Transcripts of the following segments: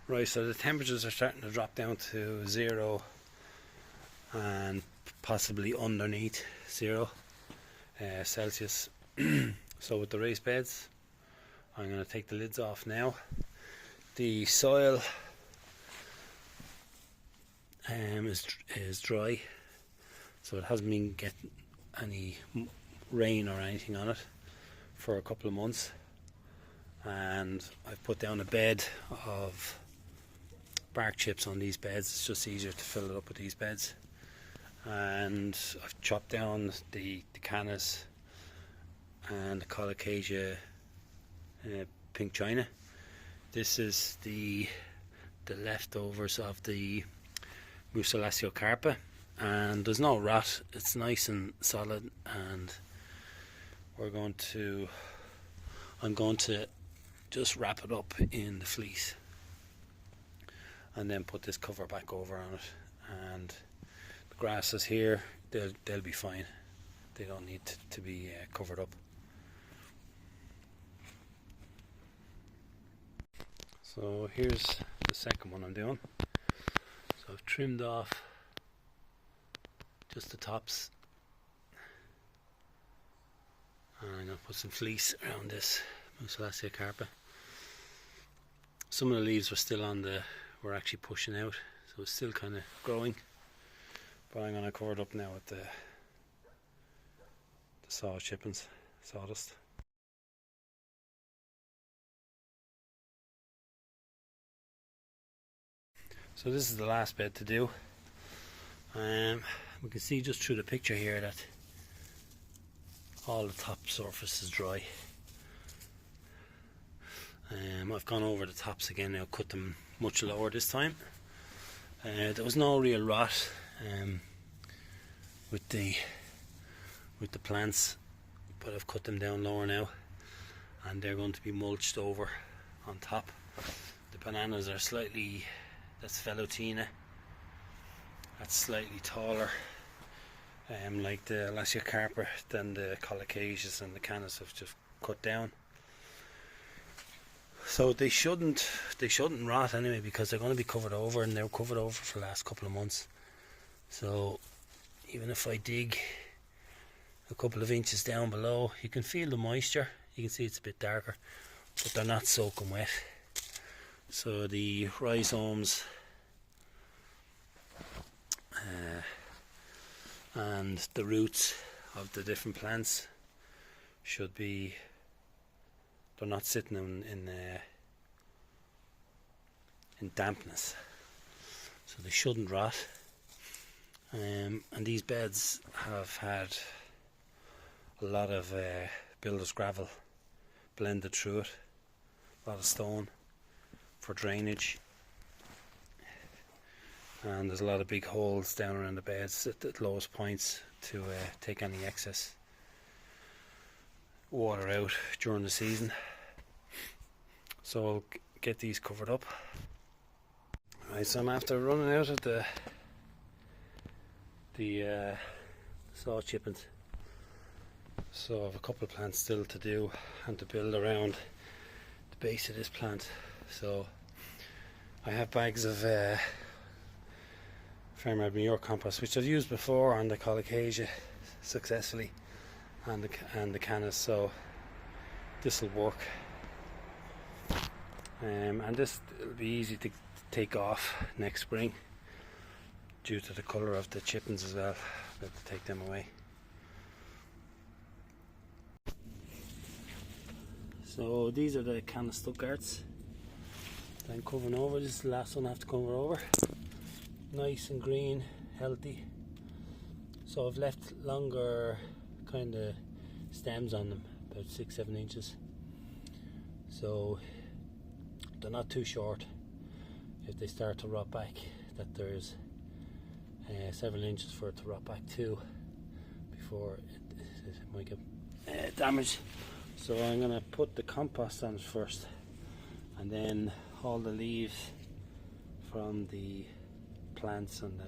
Right, so the temperatures are starting to drop down to 0 and possibly underneath 0 Celsius. So with the raised beds, I'm going to take the lids off now. The soil is dry, so it hasn't been getting any rain or anything on it for a couple of months, and I've put down a bed of bark chips on these beds. It's just easier to fill it up with these beds, and I've chopped down the cannas and the colocasia pink china. This is the leftovers of the Musa Velutina, and there's no rot. It's nice and solid, and I'm going to just wrap it up in the fleece and then put this cover back over on it. And the grasses here, they'll be fine. They don't need to be covered up. So here's the second one I'm doing. So I've trimmed off just the tops, and I'm going to put some fleece around this Musa Velutina. Some of the leaves were actually pushing out, so it's still kind of growing, but I'm going to cover it up now with the sawdust. So this is the last bed to do. We can see just through the picture here that all the top surface is dry. I've gone over the tops again now, cut them much lower this time. There was no real rot with the plants, but I've cut them down lower now, and they're going to be mulched over on top. The bananas are slightly, that's Velutina, that's slightly taller, like the Lasiocarpa, than the colocasias and the cannas have just cut down. So they shouldn't rot anyway, because they're going to be covered over, and they're covered over for the last couple of months. So even if I dig a couple of inches down below, you can feel the moisture. You can see it's a bit darker, but they're not soaking wet. So the rhizomes and the roots of the different plants should be, they're not sitting in dampness, so they shouldn't rot. And these beds have had a lot of builder's gravel blended through it, a lot of stone for drainage, and there's a lot of big holes down around the beds at the lowest points to take any excess water out during the season. So I'll get these covered up. Right, so I'm after running out of the saw chippings, so I have a couple of plants still to do and to build around the base of this plant. So I have bags of farmer manure compost, which I've used before on the colocasia successfully, and the cannas, so this will work. And this will be easy to take off next spring due to the colour of the chippings as well. I'll have to take them away. So these are the Canna Stuttgarts that I'm covering over. This is the last one I have to cover over. Nice and green, healthy. So I've left longer kind of stems on them, about 6-7 inches. So they're not too short. If they start to rot back, that there's several inches for it to rot back too before it might get damaged. So I'm going to put the compost on it first, and then all the leaves from the plants and the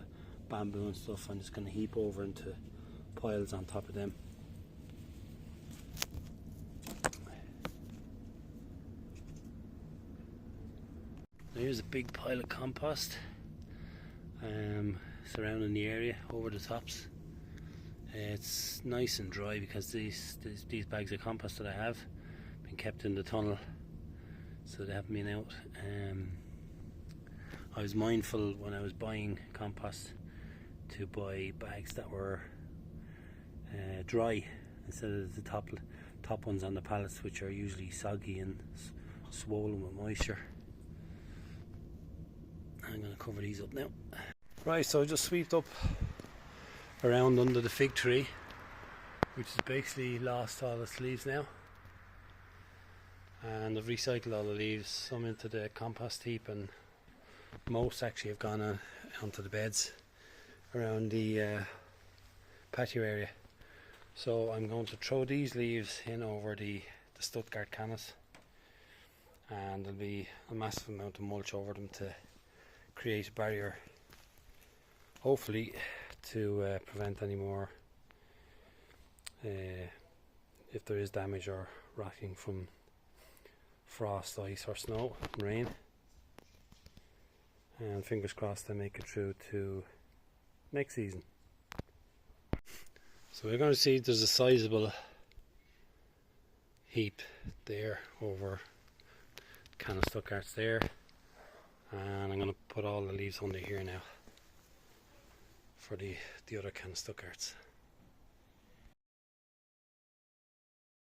bamboo and stuff, I'm just going to heap over into piles on top of them. Now here's a big pile of compost surrounding the area over the tops. It's nice and dry because these bags of compost that I have been kept in the tunnel, so they haven't been out. I was mindful when I was buying compost to buy bags that were dry instead of the top ones on the pallets, which are usually soggy and swollen with moisture. I'm going to cover these up now. Right, so I just sweeped up around under the fig tree, which has basically lost all its leaves now, and I've recycled all the leaves, some into the compost heap, and most actually have gone onto the beds around the patio area. So I'm going to throw these leaves in over the Stuttgart cannas, and there'll be a massive amount of mulch over them to create a barrier, hopefully to prevent any more if there is damage or rotting from frost, ice or snow, rain. And fingers crossed they make it through to next season. So we're going to see there's a sizable heap there over Canna Stuttgart's there, and I'm going to put all the leaves under here now for the other Canna Stuttgarts.